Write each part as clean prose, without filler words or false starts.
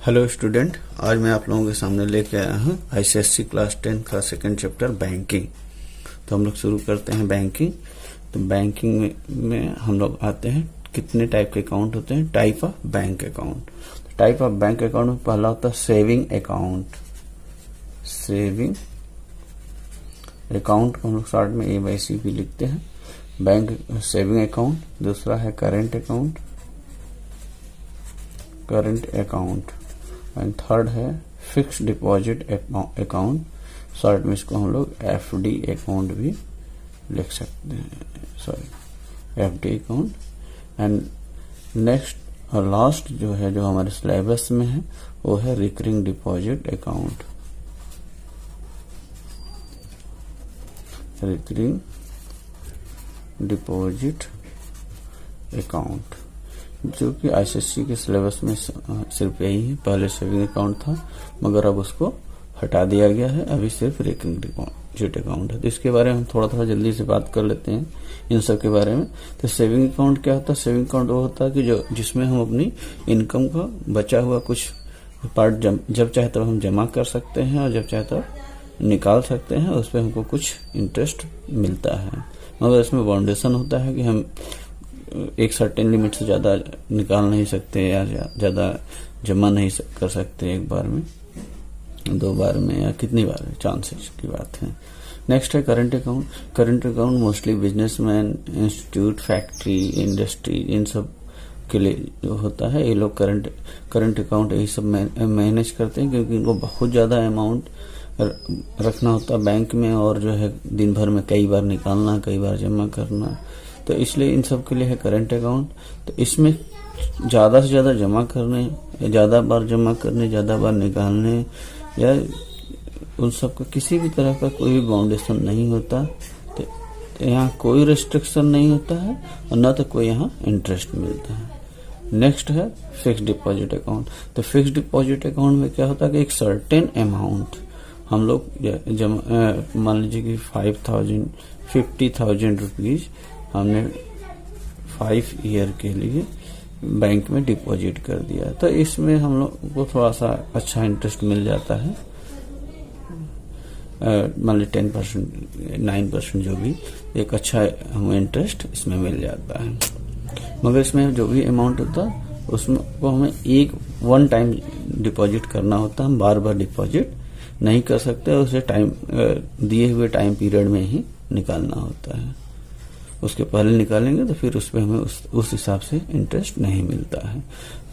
Hello student, आज मैं आप लोगों के सामने लेके आया हूँ आईसीएससी क्लास 10 का सेकंड चैप्टर बैंकिंग। तो हम लोग शुरू करते हैं बैंकिंग। तो बैंकिंग में हम लोग आते हैं कितने टाइप के अकाउंट होते हैं, type of bank account. Type of bank account में पहला होता है सेविंग अकाउंट। सेविंग अकाउंट को हम लोग शॉर्ट में AYC भी लिखते हैं, बैंक सेविंग अकाउंट। दूसरा है current account, current account. And third है फिक्स डिपॉजिट अकाउंट, शॉर्ट में इसको हम लोग FD अकाउंट भी लिख सकते हैं, sorry FD account. And next और लास्ट जो है, जो हमारे सिलेबस में है, वो है recurring deposit account. Recurring deposit account जो कि आईसीएससी के सिलेबस में सिर्फ यही है। पहले सेविंग अकाउंट था मगर अब उसको हटा दिया गया है, अभी सिर्फ रिकरिंग डिपॉजिट अकाउंट है। तो इसके बारे में हम थोड़ा जल्दी से बात कर लेते हैं इन सब के बारे में। तो सेविंग अकाउंट क्या होता है? सेविंग अकाउंट वो होता है कि जो जिसमें हम अपनी इनकम का बचा हुआ कुछ पार्ट जब चाहे तब हम जमा कर सकते हैं और जब चाहे तब निकाल सकते हैं, उस पर हमको कुछ इंटरेस्ट मिलता है। मगर इसमें बाउंडेशन होता है कि हम एक सर्टेन लिमिट से ज्यादा निकाल नहीं सकते या ज्यादा जमा नहीं कर सकते, एक बार में, दो बार में या कितनी बार में, चांसेस की बात है। नेक्स्ट है current account. Current account mostly businessman, institute, factory, industry, इन सब के लिए जो होता है, ये लोग करंट अकाउंट यही सब मैनेज करते हैं, क्योंकि इनको बहुत ज्यादा अमाउंट रखना होता है बैंक में, और जो है दिन भर में कई बार निकालना, कई बार जमा करना। तो इसलिए इन सब के लिए है करंट अकाउंट। तो इसमें ज्यादा से ज्यादा जमा करने, ज्यादा बार जमा करने, ज्यादा बार निकालने या उन सब का किसी भी तरह का कोई भी बाउंडेशन नहीं होता। तो यहाँ कोई रिस्ट्रिक्शन नहीं होता है और न तो कोई यहाँ इंटरेस्ट मिलता है। नेक्स्ट है फिक्स डिपॉजिट अकाउंट। तो फिक्स डिपॉजिट अकाउंट में क्या होता है कि एक सर्टेन अमाउंट हम लोग मान लीजिए कि 50,000 रुपीज हमने 5 ईयर के लिए बैंक में डिपॉजिट कर दिया। तो इसमें हम लोग को थोड़ा सा अच्छा इंटरेस्ट मिल जाता है, मान लीजिए 10%, 9% जो भी, एक अच्छा हमें इंटरेस्ट इसमें मिल जाता है। मगर इसमें जो भी अमाउंट होता है उसमें वो हमें वन टाइम डिपॉजिट करना होता है। हम बार बार डिपॉजिट नहीं कर सकते, उसे टाइम दिए हुए टाइम पीरियड में ही निकालना होता है। उसके पहले निकालेंगे तो फिर उसमें हमें उस हिसाब से इंटरेस्ट नहीं मिलता है।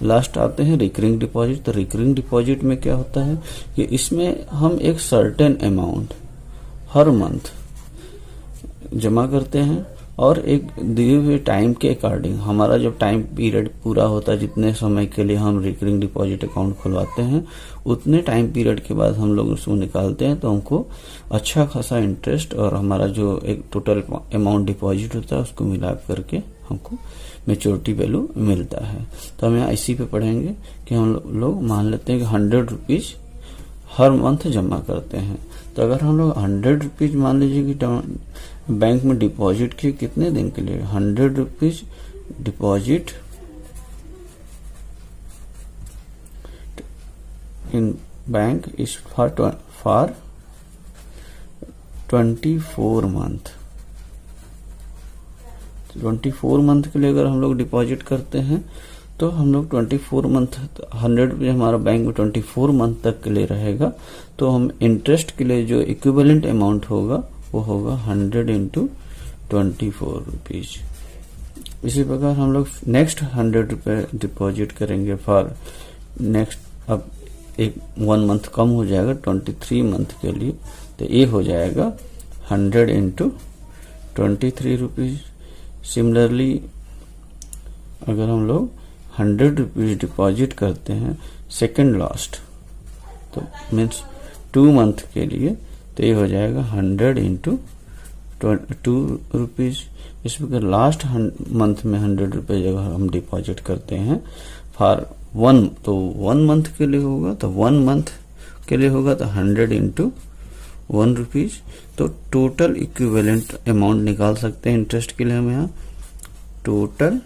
लास्ट आते हैं रिकरिंग डिपॉजिट। तो रिकरिंग डिपॉजिट में क्या होता है कि इसमें हम एक सर्टेन अमाउंट हर मंथ जमा करते हैं, और एक दिए हुए टाइम के अकॉर्डिंग हमारा जब टाइम पीरियड पूरा होता है, जितने समय के लिए हम रिकरिंग डिपॉजिट अकाउंट खुलवाते हैं, उतने टाइम पीरियड के बाद हम लोग उसको निकालते हैं, तो हमको अच्छा खासा इंटरेस्ट और हमारा जो एक टोटल अमाउंट डिपॉजिट होता है उसको मिला करके हमको मेच्योरिटी वैल्यू मिलता है। तो हम यहाँ इसी पे पढ़ेंगे कि हम लोग मान लेते हैं कि 100 रुपीज हर मंथ जमा करते हैं। तो अगर हम लोग 100 रुपीज मान लीजिए कि बैंक में डिपॉजिट किए कितने दिन के लिए, 100 rupees deposit in bank is for 24 month. 24 month के लिए अगर हम लोग डिपॉजिट करते हैं तो हम लोग 24 मंथ, 100 रुपये हमारा बैंक में 24 मंथ तक के लिए रहेगा। तो हम इंटरेस्ट के लिए जो इक्विवेलेंट अमाउंट होगा वो होगा 100 इंटू 24 रुपीज। इसी प्रकार हम लोग नेक्स्ट 100 रुपये डिपॉजिट करेंगे फॉर नेक्स्ट, अब एक 1 मंथ कम हो जाएगा 23 मंथ के लिए, तो ये हो जाएगा 100 इंटू 23 रुपीज। सिमिलरली अगर हम लोग 100 रुपीज डिपॉजिट करते हैं सेकेंड लास्ट, तो मीन्स 2 मंथ के लिए, तो ये हो जाएगा 100 इंटू 2 रुपीज। इस प्रकार लास्ट मंथ में 100 रुपये जब हम डिपॉजिट करते हैं फॉर 1, तो 1 मंथ के लिए होगा, तो 1 मंथ के लिए होगा तो 100 इंटू 1 रुपीज। तो टोटल इक्विवेलेंट अमाउंट निकाल सकते हैं इंटरेस्ट के लिए हम यहाँ। Total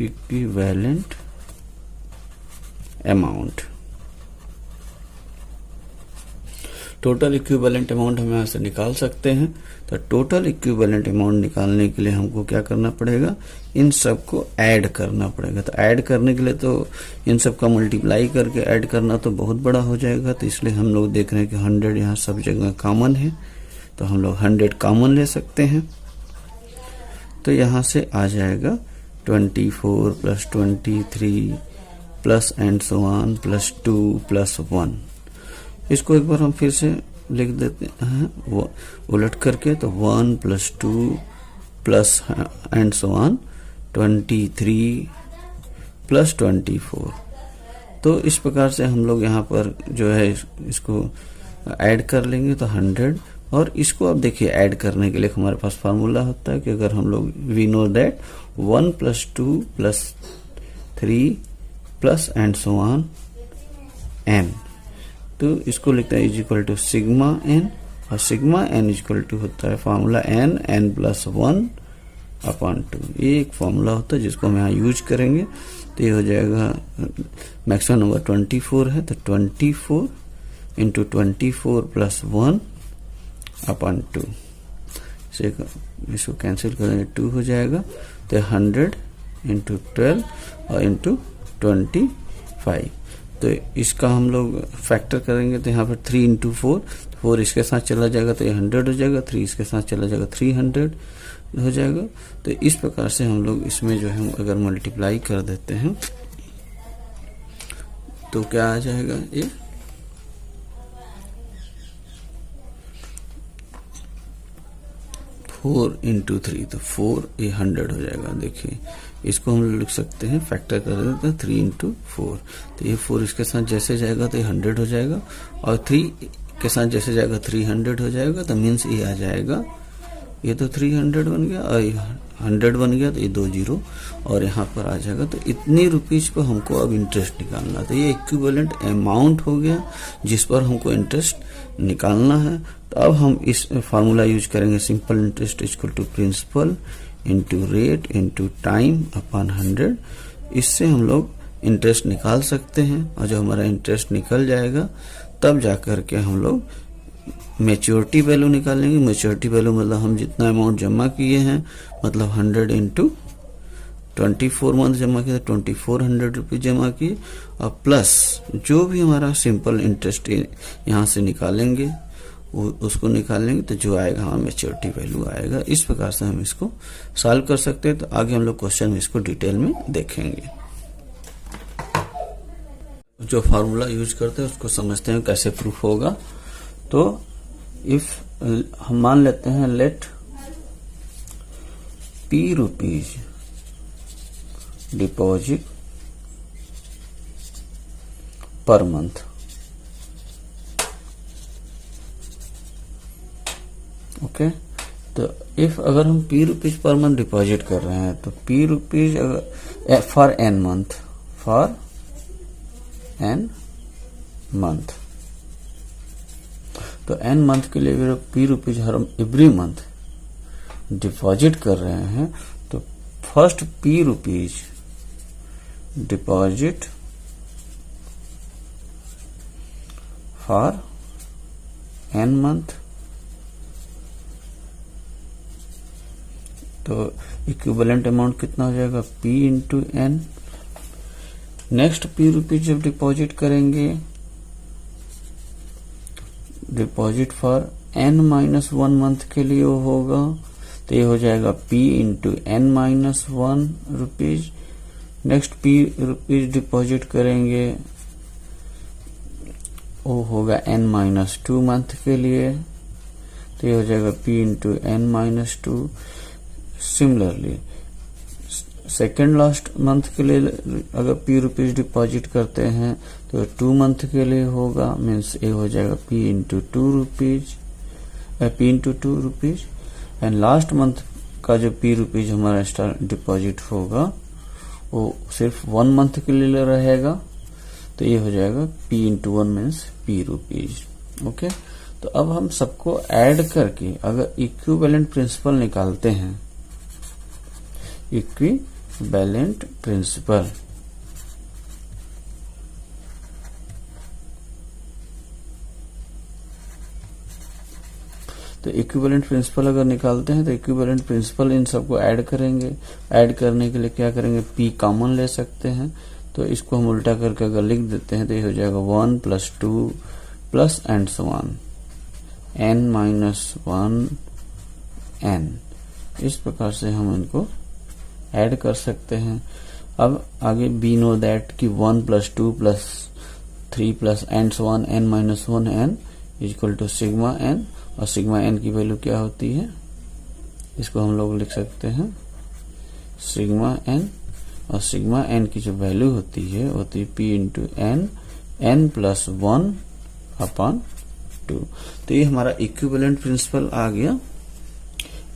equivalent amount. Total equivalent amount हम यहाँ से निकाल सकते हैं। तो टोटल इक्विवेलेंट अमाउंट निकालने के लिए हमको क्या करना पड़ेगा, इन सब को ऐड करना पड़ेगा। तो ऐड करने के लिए तो इन सब का मल्टीप्लाई करके ऐड करना तो बहुत बड़ा हो जाएगा। तो इसलिए हम लोग देख रहे हैं कि 100 यहाँ सब जगह कॉमन है, तो हम लोग 100 कॉमन ले सकते हैं। तो यहाँ से आ जाएगा 24 plus 23 plus and so on plus 2 plus 1। इसको एक बार हम फिर से लिख देते हैं वो उलट करके। तो 1 plus 2 plus and so on 23 plus 24। तो इस प्रकार से हम लोग यहाँ पर जो है इसको ऐड कर लेंगे। तो 100, और इसको अब देखिए ऐड करने के लिए हमारे पास फार्मूला होता है कि अगर हम लोग we know that 1 plus 2 plus 3 plus and so on n, तो इसको लिखते हैं is equal to sigma n, और sigma n is equal to होता है फार्मूला n प्लस 1/2। ये एक फार्मूला होता है जिसको हम यहाँ यूज करेंगे। तो ये हो जाएगा, मैक्सिमम नंबर 24 है, तो 24 इंटू 24 प्लस 1/2। इसको कैंसिल करेंगे 2 हो जाएगा। तो 100 इंटू 12 और इंटू 25। तो इसका हम लोग फैक्टर करेंगे। तो यहाँ पर 3 इंटू 4 इसके साथ चला जाएगा तो ये 100 हो जाएगा, 3 इसके साथ चला जाएगा 300 हो जाएगा। तो इस प्रकार से हम लोग इसमें जो है अगर मल्टीप्लाई कर देते हैं तो क्या आ जाएगा, ये 4 इंटू 3, तो 4 ये 100 हो जाएगा। देखिए इसको हम लिख सकते हैं, फैक्टर कर देते हैं 3 इंटू 4। तो ये 4 इसके साथ जैसे जाएगा तो ये 100 हो जाएगा, और 3 के साथ जैसे जाएगा 300 हो जाएगा। तो मीन्स ये आ जाएगा, ये तो 300 बन गया और 100 बन गया, तो ये 2 जीरो और यहाँ पर आ जाएगा। तो इतनी रुपीज को हमको अब इंटरेस्ट निकालना। तो ये इक्विवेलेंट अमाउंट हो गया जिस पर हमको इंटरेस्ट निकालना है। तो अब हम इस फार्मूला यूज करेंगे, simple interest equal to principal into rate into time upon 100। इससे हम लोग इंटरेस्ट निकाल सकते हैं, और जब हमारा इंटरेस्ट निकल जाएगा तब जाकर के हम लोग मैच्योरिटी वैल्यू निकालेंगे। मैच्योरिटी वैल्यू मतलब हम जितना अमाउंट जमा किए हैं, मतलब 100 इंटू 24 मंथ जमा किया, 2400 रुपीज जमा किए, और प्लस जो भी हमारा सिंपल इंटरेस्ट यहाँ से निकालेंगे उसको निकालेंगे, तो जो आएगा हमारा मैच्योरिटी वैल्यू आएगा। इस प्रकार से हम इसको सॉल्व कर सकते हैं। तो आगे हम लोग क्वेश्चन में इसको डिटेल में देखेंगे। जो फार्मूला यूज करते हैं उसको समझते हैं कैसे प्रूफ होगा। तो इफ हम मान लेते हैं let P rupees deposit per month, okay. तो इफ अगर हम P rupees per month deposit कर रहे हैं, तो P rupees for n month, for n month, तो n मंथ के लिए P रुपीज हम एवरी मंथ डिपॉजिट कर रहे हैं। तो first P rupees deposit for n month, तो इक्विवेलेंट अमाउंट कितना हो जाएगा, P into n। Next P rupees जब डिपॉजिट करेंगे, डिपॉजिट फॉर n-1 मंथ के लिए वो होगा, तो ये हो जाएगा P into n-1 rupees. Next P rupees deposit करेंगे, वो होगा n-2 मंथ के लिए, तो ये हो जाएगा P into n-2। Similarly second last month के लिए अगर P रुपीज डिपॉजिट करते हैं तो 2 मंथ के लिए होगा, मीन्स ये हो जाएगा P into 2 rupees, P into 2 rupees. And last month का जो P रुपीज हमारा डिपॉजिट होगा वो सिर्फ 1 मंथ के लिए रहेगा, तो ये हो जाएगा P into 1 means P rupees, okay. तो अब हम सबको ऐड करके अगर इक्विवेलेंट प्रिंसिपल निकालते हैं, इक्विवेलेंट प्रिंसिपल तो इक्विवेलेंट प्रिंसिपल अगर निकालते हैं तो इक्विवेलेंट प्रिंसिपल इन सबको ऐड करेंगे। ऐड करने के लिए क्या करेंगे, P कॉमन ले सकते हैं, तो इसको हम उल्टा करके अगर लिख देते हैं तो ये हो जाएगा 1 + 2 plus and so on n-1 n। इस प्रकार से हम इनको ऐड कर सकते हैं। अब आगे बी नो दैट कि 1 + 2 + 3 plus and so on n-1 n equal to sigma n, और सिग्मा n की वैल्यू क्या होती है, इसको हम लोग लिख सकते हैं सिग्मा n, और सिग्मा n की जो वैल्यू होती है P into n n+1 upon 2। तो ये हमारा इक्विवेलेंट प्रिंसिपल आ गया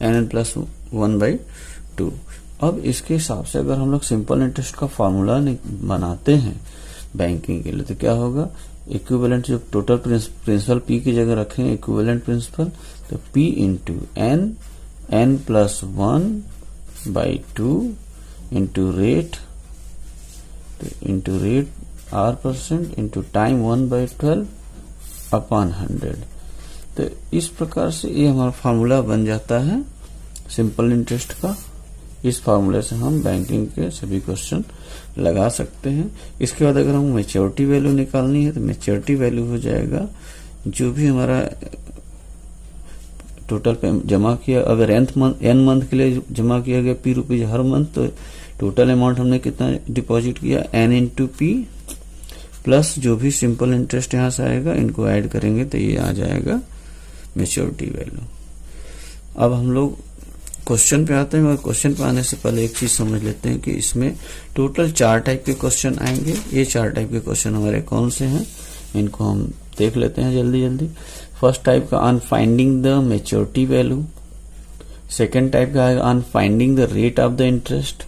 n+1/2। अब इसके हिसाब से अगर हम लोग सिंपल इंटरेस्ट का फॉर्मूला बनाते हैं बैंकिंग के लिए तो क्या होगा, इक्विवेलेंट जो टोटल प्रिंसिपल P की जगह रखेंगे इक्विवेलेंट प्रिंसिपल, तो P into n+1/2 into rate, R% into time 1/12 upon 100। तो इस प्रकार से ये हमारा फार्मूला बन जाता है सिंपल इंटरेस्ट का। इस फार्मूले से हम बैंकिंग के सभी क्वेश्चन लगा सकते हैं। इसके बाद अगर हम मैच्योरिटी वैल्यू निकालनी है तो मैच्योरिटी वैल्यू हो जाएगा जो भी हमारा टोटल जमा किया, अगर n मंथ के लिए जमा किया गया P हर मंथ, तो टोटल अमाउंट हमने कितना डिपॉजिट किया n इंटू P प्लस जो भी सिंपल इंटरेस्ट यहाँ से आएगा, इनको ऐड करेंगे तो ये आ जाएगा मैच्योरिटी वैल्यू। अब हम लोग क्वेश्चन पे आते हैं, और क्वेश्चन पे आने से पहले एक चीज समझ लेते हैं कि इसमें टोटल 4 टाइप के क्वेश्चन आएंगे। ये 4 टाइप के क्वेश्चन हमारे कौन से हैं, इनको हम देख लेते हैं जल्दी। फर्स्ट टाइप का on finding the maturity value, second type का आएगा on finding the rate of the interest,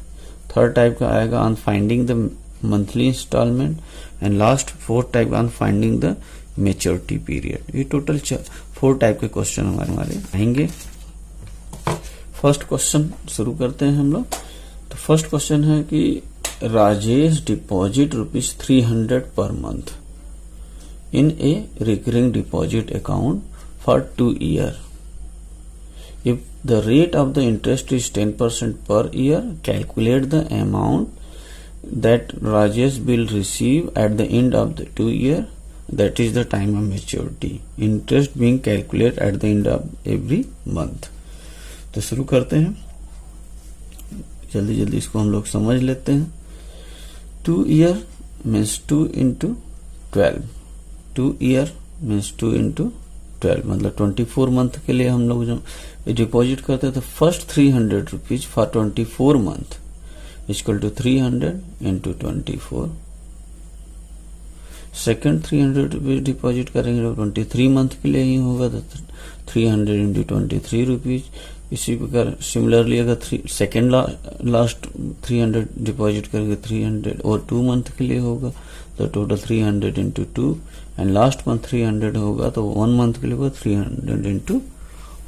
third type का आएगा on finding the monthly instalment, and last fourth type on finding the maturity period. ये total 4 type के question हमारे आएंगे। First question शुरू करते हैं हम लोग। तो फर्स्ट क्वेश्चन है कि Rajesh deposit ₹300 per month in A recurring deposit account for 2 years. If the rate of the interest is 10% per year, calculate the amount that Rajesh will receive at the end of the 2 years. That is the time of maturity. Interest being calculated at the end of every month. तो शुरू करते हैं, जल्दी इसको हम लोग समझ लेते हैं। 2 year means 2 into 12, 2 year means 2 into 12, मतलब 24 मंथ के लिए हम लोग जो डिपॉजिट करते हैं तो first ₹300 for 24 month equal to 300 into 24। Second ₹300 deposit करेंगे तो 23 मंथ के लिए ही होगा, तो 300 into 23 रुपीज। इसी प्रकार सिमिलरली अगर सेकेंड लास्ट 300 डिपॉजिट करेंगे 300 और 2 मंथ के लिए होगा, तो total 300 into 2, and last month 300 होगा तो 1 मंथ के लिए होगा 300 into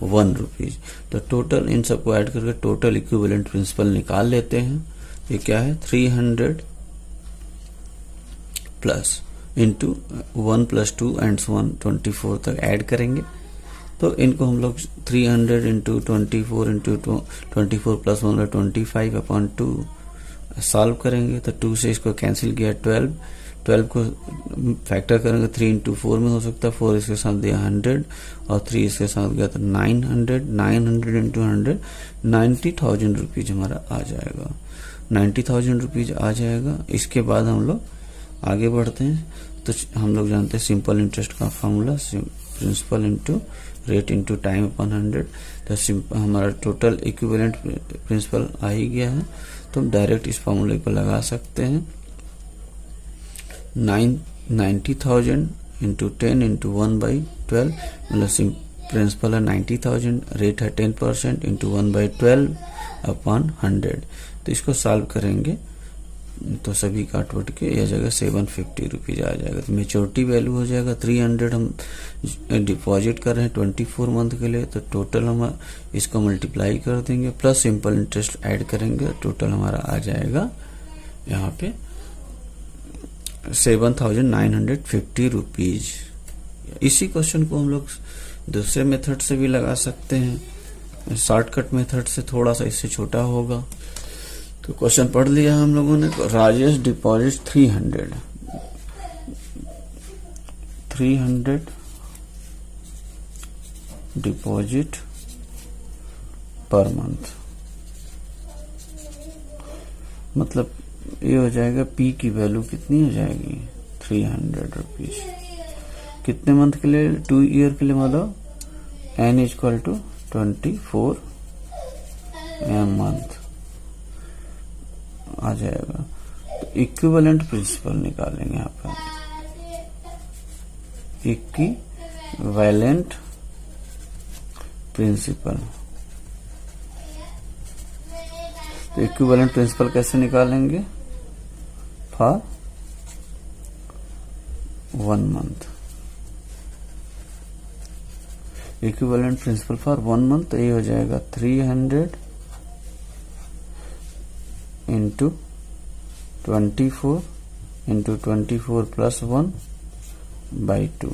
1 रुपीज। तो टोटल इन सबको ऐड करके टोटल इक्विवेलेंट प्रिंसिपल निकाल लेते हैं। ये क्या है, 300 प्लस इंटू 1 + 2 एंड 24 तक ऐड करेंगे। तो इनको हम लोग 300 into 24 into 24 + 1 25 अपॉन 2 सॉल्व करेंगे। तो 2 से इसको कैंसिल किया 12 को फैक्टर करेंगे 3 into 4 में हो सकता है, 4 इसके साथ दिया 100 और 3 इसके साथ गया तो 900 into 100 90,000 रुपीज हमारा आ जाएगा, 90,000 रुपीज आ जाएगा। इसके बाद हम लोग आगे बढ़ते हैं। तो हम लोग जानते हैं सिंपल इंटरेस्ट का formula, principal into rate into time upon 100। तो हमारा टोटल इक्विवेलेंट प्रिंसिपल आ ही गया है, तो हम डायरेक्ट इस फॉर्मूले को लगा सकते हैं। 90,000 into 10 into 1/12, मतलब प्रिंसिपल है 90,000, रेट है 10% into 1/12 अपॉन 100। तो इसको सॉल्व करेंगे तो सभी काट के यह जगह 750 रुपीज आ जाएगा। तो मेच्योरिटी वैल्यू हो जाएगा 300, हम डिपॉजिट कर रहे हैं 24 मंथ के लिए, तो टोटल हम इसको मल्टीप्लाई कर देंगे प्लस सिंपल इंटरेस्ट ऐड करेंगे, टोटल हमारा आ जाएगा यहाँ पे 7,950 रुपीज। इसी क्वेश्चन को हम लोग दूसरे मेथड से भी लगा सकते हैं, शॉर्टकट मेथड से थोड़ा सा इससे छोटा होगा। तो क्वेश्चन पढ़ लिया हम लोगों ने। Rajesh deposit 300 deposit per month, मतलब ये हो जाएगा पी की वैल्यू कितनी हो जाएगी 300 रुपीज। कितने मंथ के लिए? 2 ईयर के लिए, मतलब n इक्वल टू 24 मंथ आ जाएगा। तो इक्विवेलेंट प्रिंसिपल निकालेंगे यहाँ पर। इक्विवेलेंट प्रिंसिपल, तो इक्विवेलेंट प्रिंसिपल कैसे निकालेंगे? For 1 month. Equivalent principal for 1 month, तो ये हो जाएगा 300 इंटू 24 इंटू 24 प्लस 1 बाई 2।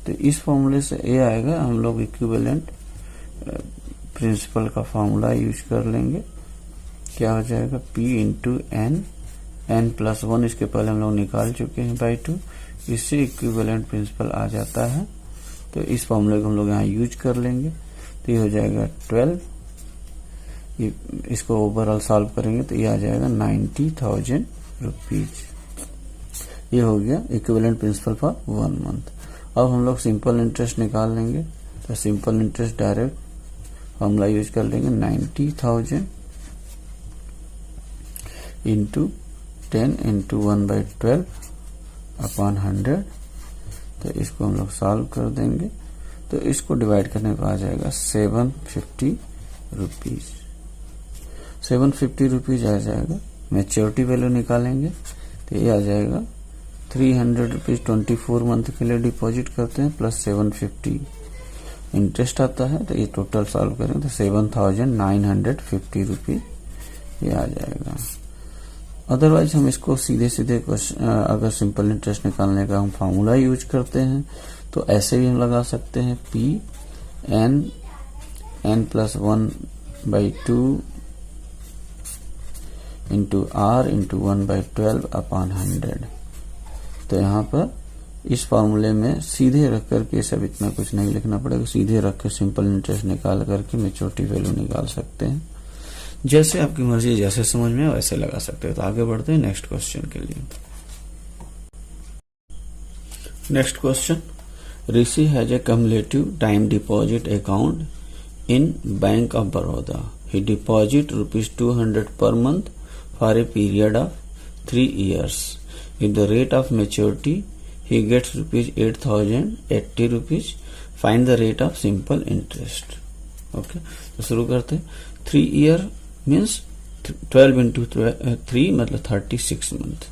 तो इस फॉर्मूले से ये आएगा। हम लोग इक्विवेलेंट प्रिंसिपल का फॉर्मूला यूज कर लेंगे। क्या हो जाएगा? P into n, n plus 1 इसके पहले हम लोग निकाल चुके हैं बाई 2। इससे इक्विवेलेंट प्रिंसिपल आ जाता है। तो इस फॉर्मूले को हम लोग यहाँ यूज कर लेंगे। तो ये हो जाएगा 12। इसको ओवरऑल सॉल्व करेंगे तो ये आ जाएगा 90,000 रुपीज। ये हो गया इक्विवेलेंट प्रिंसिपल फॉर 1 मंथ। अब हम लोग सिंपल इंटरेस्ट निकाल लेंगे। तो simple interest direct formula use कर लेंगे। 90,000 इंटू 10 इंटू 1/12 अपॉन 100। तो इसको हम लोग सॉल्व कर देंगे। तो इसको डिवाइड करने पर आ जाएगा 750 रुपीज। 750 रुपीज आ जाएगा। मैच्योरिटी वैल्यू निकालेंगे तो ये आ जाएगा 300 रुपीज 24 मंथ के लिए डिपॉजिट करते हैं, प्लस 750 इंटरेस्ट आता है। तो ये टोटल सॉल्व करेंगे तो 7,950 रुपीज ये आ जाएगा। अदरवाइज हम इसको सीधे सीधे अगर सिंपल इंटरेस्ट निकालने का हम फार्मूला यूज करते हैं तो ऐसे भी हम लगा सकते हैं। P n plus 1/2 into R into 1/12 upon 100। तो यहाँ पर इस फार्मूले में सीधे रख करके सब इतना कुछ नहीं लिखना पड़ेगा। सीधे रख कर सिंपल इंटरेस्ट निकाल करके मैच्योरिटी वैल्यू निकाल सकते हैं। जैसे आपकी मर्जी, जैसे समझ में वैसे लगा सकते हो। तो आगे बढ़ते हैं नेक्स्ट क्वेश्चन के लिए। Next question, Rishi has a cumulative time deposit account in bank of Baroda. He deposit ₹200 per month for a period of 3 years. With the rate of maturity, he gets ₹8,080 rupees. Find the rate of simple interest. Okay, तो शुरू करते हैं। 3 year means 12 into 3 मतलब 36 month.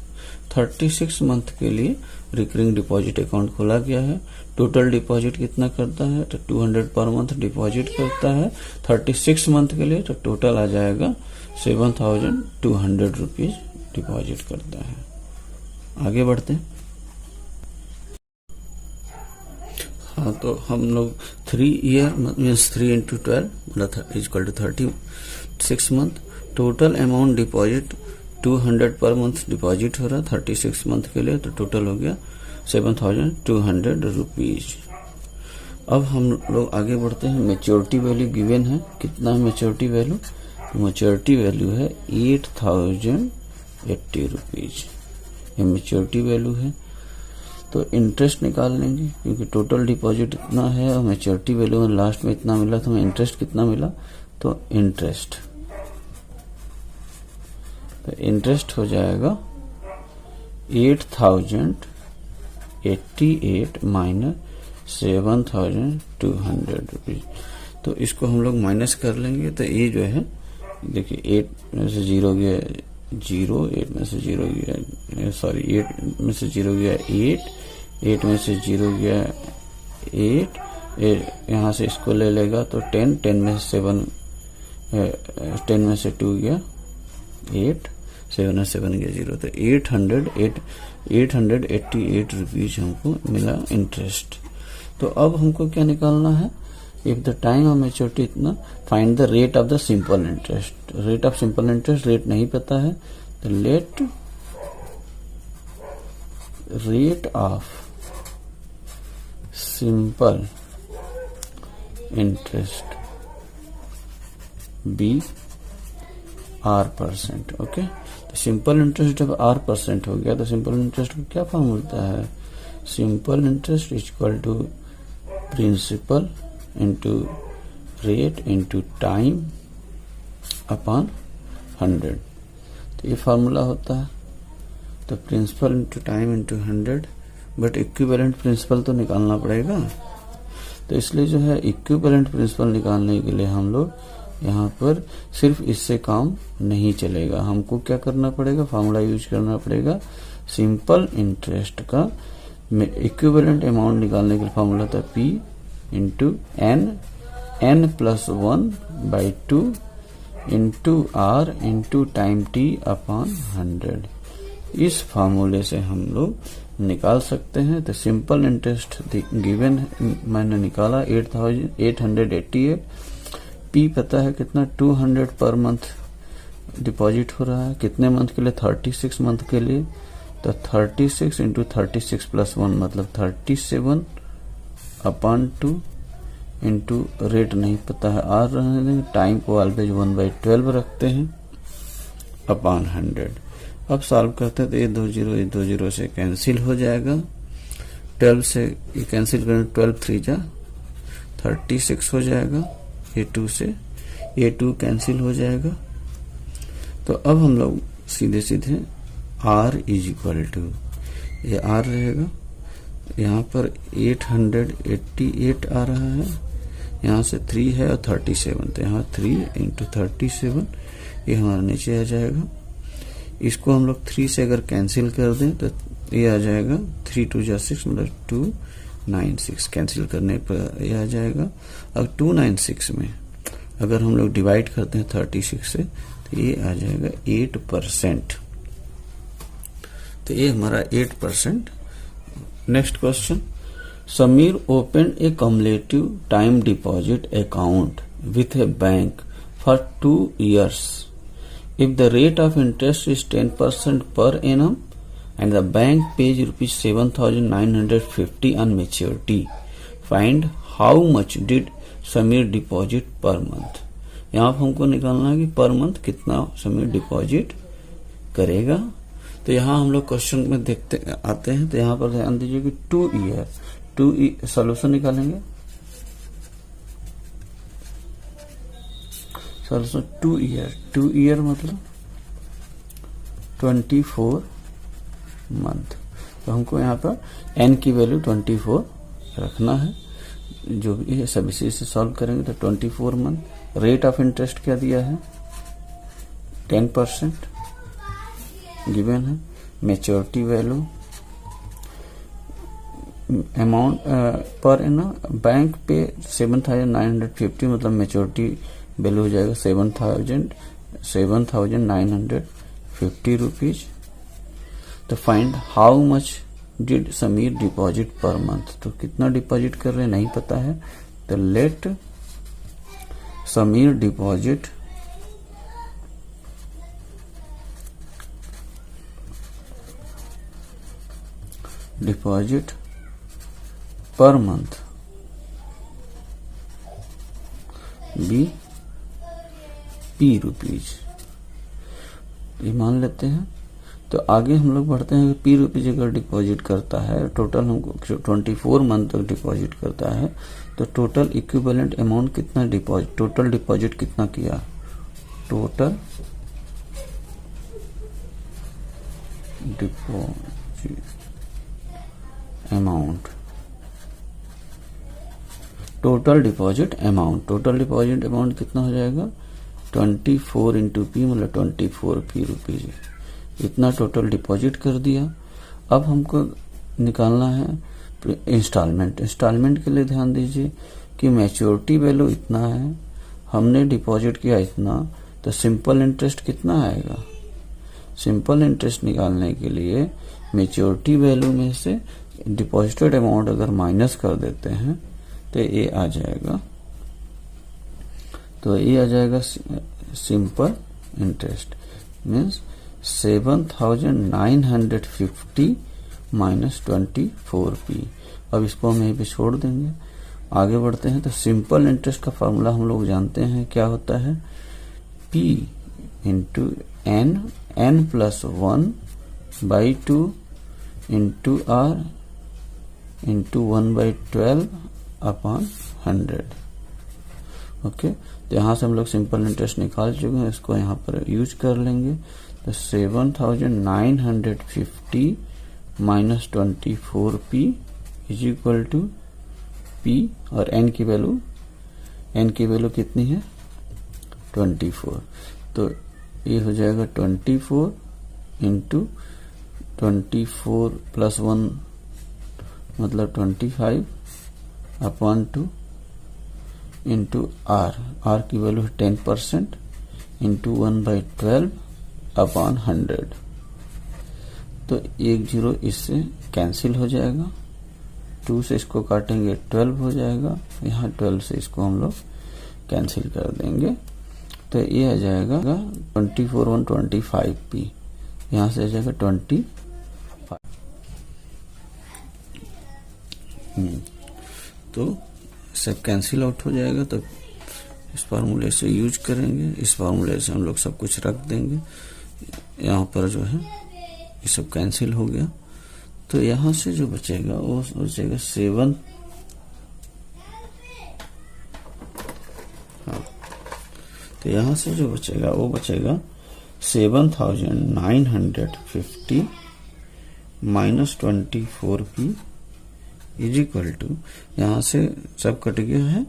36 month के लिए recurring deposit account खोला गया है। टोटल डिपॉजिट कितना करता है? तो 200 पर मंथ डिपॉजिट करता है 36 मंथ के लिए। तो टोटल आ जाएगा 7,200 रुपीज डिपॉजिट करता है। आगे बढ़ते हैं। हाँ, तो हम लोग 3 year मीन्स 3 इंटू 12 मतलब equal to 36 month. Total amount deposit 200 per month deposit हो रहा है 36 मंथ के लिए। तो टोटल हो गया 7,200 रुपीज। अब हम लोग आगे बढ़ते हैं। मैच्योरिटी वैल्यू गिवन है। कितना है मैच्योरिटी वैल्यू? मैच्योरिटी वैल्यू है 8,080 रुपीज। ये मैच्योरिटी वैल्यू है। तो इंटरेस्ट निकाल लेंगे क्योंकि टोटल डिपॉजिट इतना है और मैच्योरिटी वैल्यू में लास्ट में इतना मिला। तो हमें इंटरेस्ट कितना मिला? तो इंटरेस्ट हो जाएगा 8,088 माइनस 7,200 रुपीज। तो इसको हम लोग माइनस कर लेंगे। तो ये जो है देखिए 8 में से 0 गया 0, 8 में से 0 गया, सॉरी 8 में से 0 गया 8, 8 में से 0 गया 8, यहाँ से इसको ले लेगा तो 10, 10 में से 7, 10 में से 2 गया 8, 7 में 7 गया 0। तो 888 रुपीज हमको मिला इंटरेस्ट। तो अब हमको क्या निकालना है, if the time of maturity इतना, find the rate of the simple interest. Rate of simple interest rate नहीं पता है, तो let rate of simple interest be R%। Okay, तो सिंपल इंटरेस्ट जब R% हो गया तो सिंपल इंटरेस्ट को क्या फॉर्म होता है, simple interest is equal to principal into rate into time upon 100। तो ये फार्मूला होता है। तो principal into time into 100, but equivalent principal तो निकालना पड़ेगा। तो इसलिए जो है इक्विवेलेंट प्रिंसिपल निकालने के लिए हम लोग यहाँ पर सिर्फ इससे काम नहीं चलेगा, हमको क्या करना पड़ेगा, फार्मूला यूज करना पड़ेगा। सिंपल इंटरेस्ट का इक्विवेलेंट अमाउंट निकालने के लिए फार्मूला था P into n+1/2 into R into time T upon 100। इस फार्मूले से हम लोग निकाल सकते हैं। तो सिंपल इंटरेस्ट गिवन मैंने निकाला 888, P पता है कितना, 200 पर मंथ डिपॉजिट हो रहा है, कितने मंथ के लिए, 36 मंथ के लिए। तो 36 इंटू 36 + 1 मतलब 37/2 इंटू रेट नहीं पता है R रहने देंगे, टाइम को ऑलवेज 1/12 रखते हैं अपॉन 100। अब सॉल्व करते हैं तो ये 20 से कैंसिल हो जाएगा, 12 से ये कैंसिल करें, 12 3 जा 36 हो जाएगा, ये 2 से ये 2 कैंसिल हो जाएगा। तो अब हम लोग सीधे सीधे R इज इक्वल टू, ये R रहेगा, यहाँ पर 888 आ रहा है, यहाँ से 3 है और 37, तो यहाँ 3 इंटू 37 ये हमारा नीचे आ जाएगा। इसको हम लोग 3 से अगर कैंसिल कर दें तो ये आ जाएगा 3 2 जा 6 मतलब 296, कैंसिल करने पर ये आ जाएगा। अब 296 में अगर हम लोग डिवाइड करते हैं 36 से तो ये आ जाएगा 8%। तो ये हमारा 8%। Next question, Sameer open A cumulative time deposit account with A bank for 2 years. If the rate of interest is 10% per annum and the bank pays rupees 7,950 on maturity, find how much did Samir deposit per month. यहाँ पर हमको निकालना है कि per month कितना Sameer deposit करेगा। तो यहाँ हम लोग क्वेश्चन में देखते आते हैं, तो यहाँ पर ध्यान दीजिए कि 2 year सोल्यूशन निकालेंगे। सॉल्यूशन 2 year मतलब 24 मंथ। तो हमको यहाँ पर n की वैल्यू 24 रखना है, जो भी है सब इसी से सॉल्व करेंगे। तो 24 मंथ, रेट ऑफ इंटरेस्ट क्या दिया है 10% गिवन है, मैच्योरिटी वैल्यू अमाउंट पर ना बैंक पे 7,950 मतलब मैच्योरिटी वैल्यू हो जाएगा 7,950 रुपीज। तो find how much did Sameer deposit per month, तो कितना डिपॉजिट कर रहे हैं नहीं पता है। तो let Sameer deposit per month be P rupees, ये मान लेते हैं। तो आगे हम लोग बढ़ते हैं कि P रुपीज अगर डिपॉजिट करता है, टोटल हमको 24 मंथ तक डिपॉजिट करता है, तो टोटल इक्विवेलेंट अमाउंट कितना डिपॉजिट, टोटल डिपॉजिट कितना किया, total deposit amount, total deposit amount कितना हो जाएगा 24 इंटू P मतलब 24 P रुपीज, इतना टोटल डिपॉजिट कर दिया। अब हमको निकालना है इंस्टॉलमेंट के लिए ध्यान दीजिए कि मैच्योरिटी वैल्यू इतना है, हमने डिपॉजिट किया इतना, तो सिंपल इंटरेस्ट कितना आएगा। सिंपल इंटरेस्ट निकालने के लिए मैच्योरिटी वैल्यू में से डिपॉजिटेड अमाउंट अगर माइनस कर देते हैं तो ये आ जाएगा, तो ये आ जाएगा simple interest means 7,950 minus 24p। अब इसको हम यहीं पे छोड़ देंगे, आगे बढ़ते हैं। तो सिंपल इंटरेस्ट का फॉर्मूला हम लोग जानते हैं, क्या होता है, p into n plus 1/2 into r into 1/12 upon 100। Okay, तो यहाँ से हम लोग सिंपल इंटरेस्ट निकाल चुके हैं, इसको यहाँ पर यूज कर लेंगे। तो 7,950 minus 24p is equal to p, और n की वैल्यू कितनी है, 24। तो ये हो जाएगा 24 इंटू 24 प्लस 1 मतलब 25 अपॉन 2 इंटू r की वैल्यू है 10% इंटू 1/12 अपॉन 100। तो 1 0 इससे कैंसिल हो जाएगा, 2 से इसको काटेंगे 12 हो जाएगा, यहाँ 12 से इसको हम लोग कैंसिल कर देंगे। तो ये आ जाएगा 24 25p, यहाँ से आ जाएगा 25। तो सब कैंसिल आउट हो जाएगा। तो इस फार्मूले से यूज करेंगे, इस फार्मूले से हम लोग सब कुछ रख देंगे। यहाँ पर जो है ये सब कैंसिल हो गया, तो यहाँ से जो बचेगा वो बचेगा 7। हाँ, तो यहाँ से जो बचेगा वो बचेगा 7,950 minus 24p is equal to, यहाँ से सब कट गया है,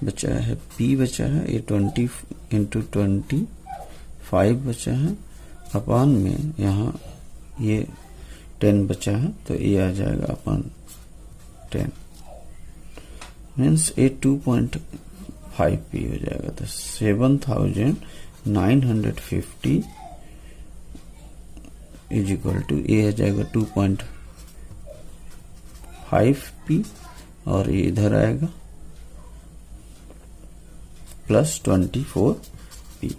बचा है p बचा है, ये 20 इंटू 25 बचा है, अपॉन में यहाँ ये 10 बचा है, तो ये आ जाएगा अपॉन 10 मीन्स ये 2.5p हो जाएगा। तो 7,950 इज इक्वल टू ये आ जाएगा 2.5p, और ये इधर आएगा प्लस 24p,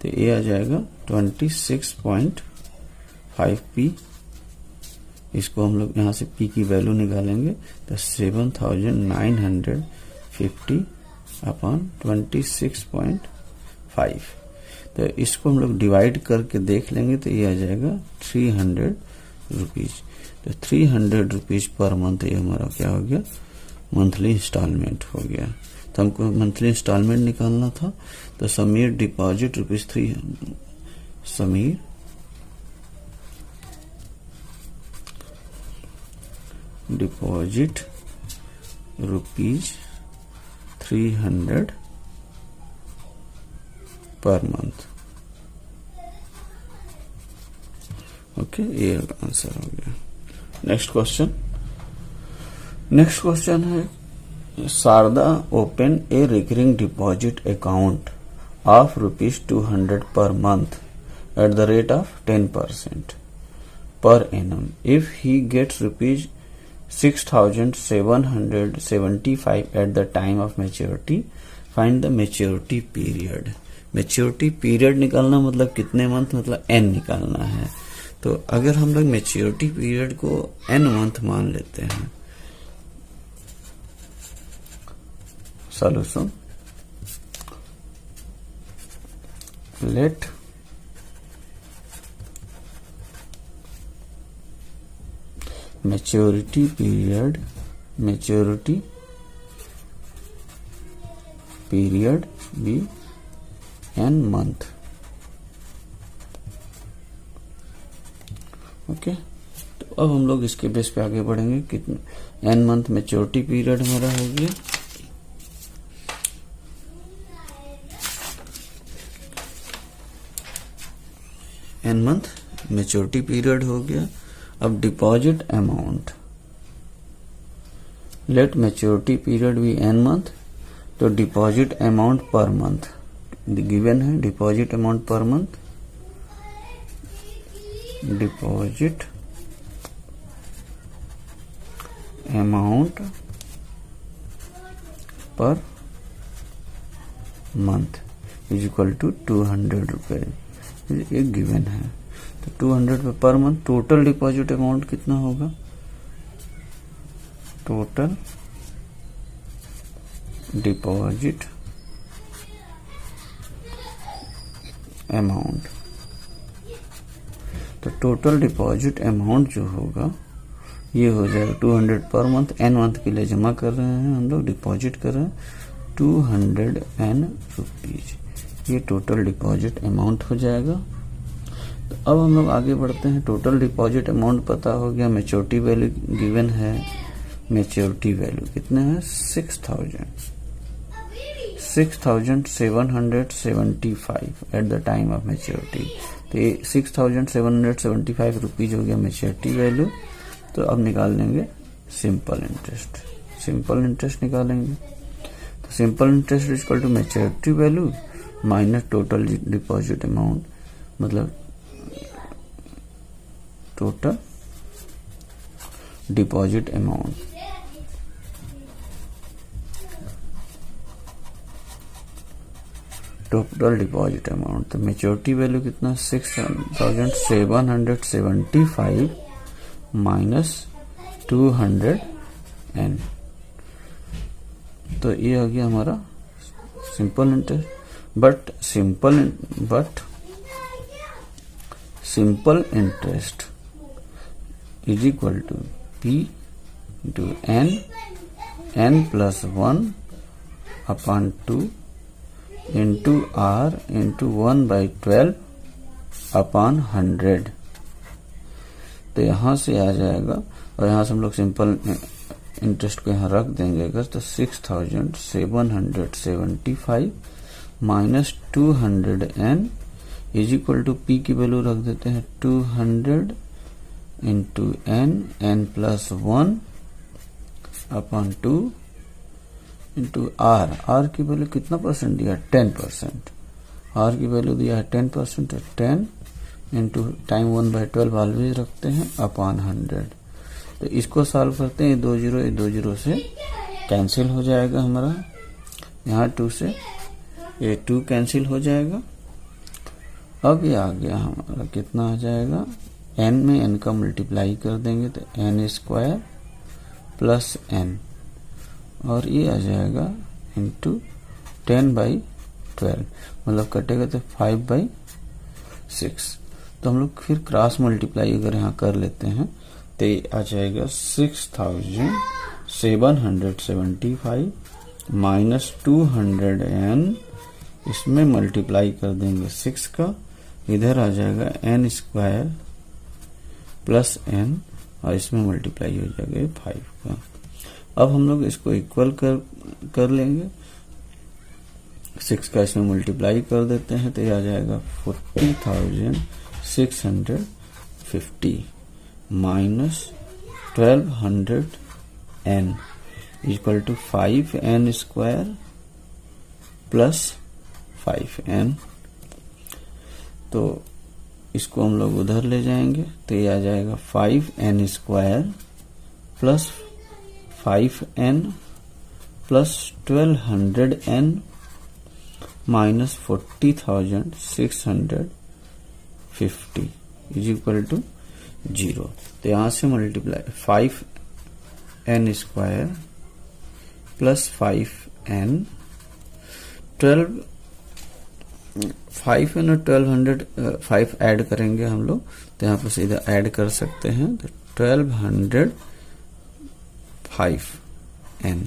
तो ये आ जाएगा 26.5p। इसको हम लोग यहाँ से p की वैल्यू निकालेंगे, तो 7,950 अपॉन 26.5। तो इसको हम लोग डिवाइड करके देख लेंगे, तो ये आ जाएगा 300 रुपीज। तो 300 रुपीज पर मंथ ये हमारा क्या हो गया, मंथली इंस्टॉलमेंट हो गया। तो हमको मंथली इंस्टॉलमेंट निकालना था, तो Sameer deposit rupees 300, Sameer deposit rupees 300 पर मंथ। ओके, ये आंसर हो गया। नेक्स्ट क्वेश्चन है, Sharda open a recurring deposit account of ₹200 per month at the rate of 10% per annum. If he gets ₹6,775 at the time of maturity, find the maturity period. Maturity period निकालना मतलब कितने month, मतलब n निकालना है। तो अगर हम लोग मेच्योरिटी पीरियड को n मंथ मान लेते हैं, solution let maturity period be n month। Okay, तो अब हम लोग इसके बेस पे आगे बढ़ेंगे। कितने n मंथ मेच्योरिटी पीरियड हमारा हो गया, n मंथ मेच्योरिटी पीरियड हो गया। अब deposit amount, let maturity period भी n मंथ, तो deposit amount per month given है। Deposit amount per month, deposit amount per month is equal to 200 रुपए एक गिवन है। तो 200 रुपए per month. Total deposit amount कितना होगा? टोटल डिपॉजिट अमाउंट, तो टोटल डिपॉजिट अमाउंट जो होगा ये हो जाएगा 200 पर मंथ। एन मंथ के लिए जमा कर रहे हैं हम लोग, डिपॉजिट कर रहे हैं 200 रुपीज। ये टोटल डिपॉजिट अमाउंट हो जाएगा। तो अब हम लोग आगे बढ़ते हैं। टोटल डिपॉजिट अमाउंट पता हो गया, मैच्योरिटी वैल्यू गिवन है। मैच्योरिटी वैल्यू कितने हैं? 6,775 at the time of maturity. तो ये 6,775 रुपीज हो गया मैच्योरिटी वैल्यू। तो अब निकाल लेंगे सिंपल इंटरेस्ट। सिंपल इंटरेस्ट निकालेंगे तो simple interest is equal to maturity value minus total deposit amount, मतलब total deposit amount. Total deposit amount तो मैच्योरिटी वैल्यू कितना? 6,775 माइनस 200 एन। तो ये आ गया हमारा simple interest. But simple interest is equal to P into n plus 1 upon 2 into r into 1/12 upon 100। तो यहां से आ जाएगा और यहां से हम लोग सिंपल इंटरेस्ट को यहां रख देंगे अगर, तो 6,775 minus 200 n is equal to P की वैल्यू रख देते हैं 200 into n plus 1 upon 2 into r की वैल्यू कितना परसेंट दिया? 10%। आर की वैल्यू दिया है 10%, 10 इंटू टाइम 1/12 ऑलवेज रखते हैं अपॉन 100। तो इसको सॉल्व करते हैं। 2 0 से कैंसिल हो जाएगा हमारा, यहाँ 2 से ये 2 कैंसिल हो जाएगा। अब ये आ गया हमारा कितना आ जाएगा? एन में एन का मल्टीप्लाई कर देंगे तो एन स्क्वायर प्लस एन, और ये आ जाएगा इंटू 10/12, मतलब कटेगा तो 5/6। तो हम लोग फिर क्रॉस मल्टीप्लाई अगर यहाँ कर लेते हैं तो ये आ जाएगा 6,775 माइनस 200 एन, इसमें मल्टीप्लाई कर देंगे 6 का, इधर आ जाएगा एन स्क्वायर प्लस एन, और इसमें मल्टीप्लाई हो जाएगा 5 का। अब हम लोग इसको इक्वल कर लेंगे। 6 का इसमें मल्टीप्लाई कर देते हैं तो ये आ जाएगा 40,650 minus 1200 n equal to 5n square plus 5n। तो इसको हम लोग उधर ले जाएंगे तो ये आ जाएगा 5n square plus 5n plus 1200n minus 40,650 is equal to 0। तो यहां से multiply 5n square plus 5n 5n और 1200 5 ऐड करेंगे हम लोग तो यहाँ पर सीधा ऐड कर सकते हैं। तो 1200 5n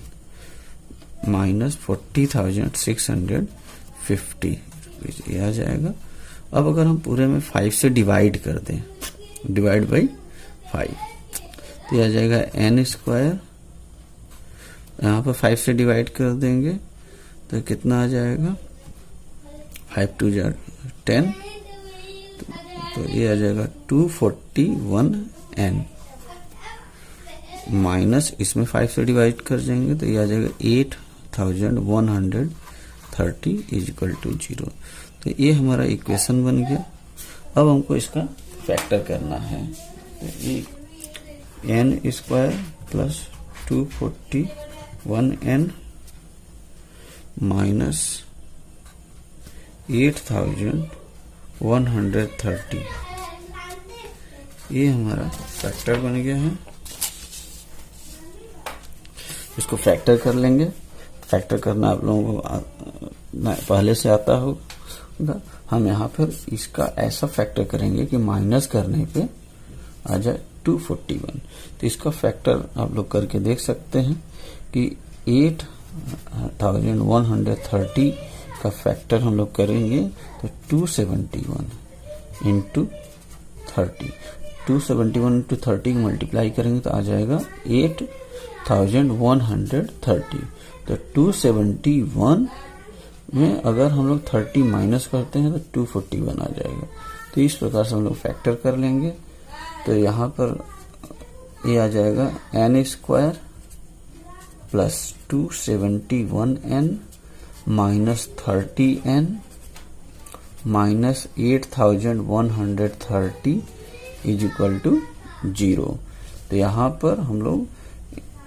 माइनस 40,650 ये आ जाएगा। अब अगर हम पूरे में 5 से डिवाइड कर दें, डिवाइड बाई 5, तो ये आ जाएगा n स्क्वायर, यहाँ पर 5 से डिवाइड कर देंगे तो कितना आ जाएगा 5 2 10, तो ये आ जाएगा 241n माइनस इसमें 5 से डिवाइड कर देंगे तो ये आ जाएगा 8,130 इज इक्वल टू 0। तो ये हमारा इक्वेशन बन गया। अब हमको इसका फैक्टर करना है। तो ये n square plus 241n minus 8130, ये हमारा फैक्टर बन गया है। इसको फैक्टर कर लेंगे। फैक्टर करना आप लोगों को पहले से आता होगा। हम यहाँ पर इसका ऐसा फैक्टर करेंगे कि माइनस करने पे आ जाए 241। तो इसका फैक्टर आप लोग करके देख सकते हैं कि 8130 का फैक्टर हम लोग करेंगे तो 271 इंटू 30, 271 इंटू 30 मल्टीप्लाई करेंगे तो आ जाएगा 8130। तो 271 में अगर हम लोग 30 माइनस करते हैं तो 241 आ जाएगा। तो इस प्रकार से हम लोग फैक्टर कर लेंगे। तो यहाँ पर ये आ जाएगा n square plus 271n minus 30n minus 8130 is equal to 0। तो यहाँ पर हम लोग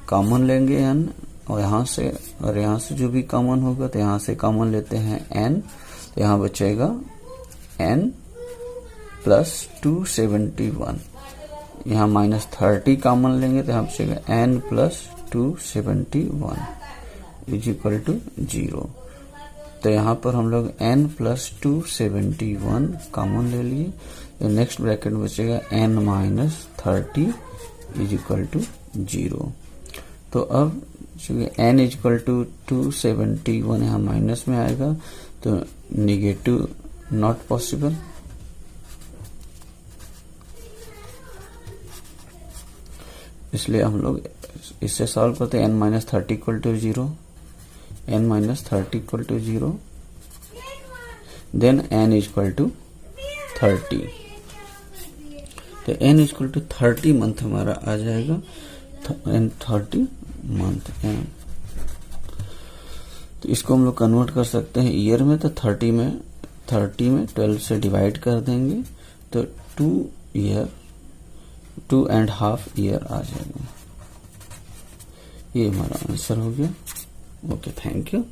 कॉमन लेंगे n, और यहाँ से जो भी कॉमन होगा तो यहाँ से कॉमन लेते हैं n। तो यहाँ बचेगा n प्लस 271, यहाँ माइनस 30 कॉमन लेंगे तो यहाँ बचेगा n plus 271 is equal to 0। तो यहाँ पर हम लोग n प्लस 271 कॉमन ले लिए। तो नेक्स्ट ब्रैकेट में बचेगा n minus 30 is equal to 0। तो अब चूंकि n इज इक्वल टू 271 यहाँ माइनस में आएगा तो निगेटिव नॉट पॉसिबल। इसलिए हम लोग इससे सॉल्व करते हैं n minus 30 equal to 0, n minus 30 equal to 0, then n equal to 30। तो n इक्वल टू 30 मंथ हमारा आ जाएगा, n 30 मंथ n। तो इसको हम लोग कन्वर्ट कर सकते हैं ईयर में। तो 30 में 12 से डिवाइड कर देंगे तो 2.5 ईयर आ जाएगा। ये हमारा आंसर हो गया। Okay, thank you.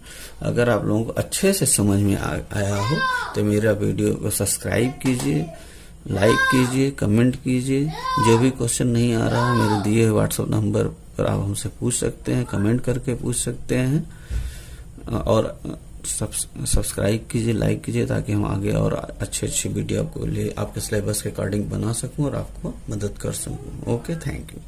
अगर आप लोगों को अच्छे से समझ में आया हो तो मेरा वीडियो को सब्सक्राइब कीजिए, लाइक कीजिए, कमेंट कीजिए। जो भी क्वेश्चन नहीं आ रहा है मेरे दिए हुए व्हाट्सएप नंबर पर आप हमसे पूछ सकते हैं, कमेंट करके पूछ सकते हैं, और सब्सक्राइब कीजिए, लाइक कीजिए ताकि हम आगे और अच्छे वीडियो आपको लिए आपके सिलेबस के अकॉर्डिंग बना सकूं और आपको मदद कर सकूं। Okay, thank you.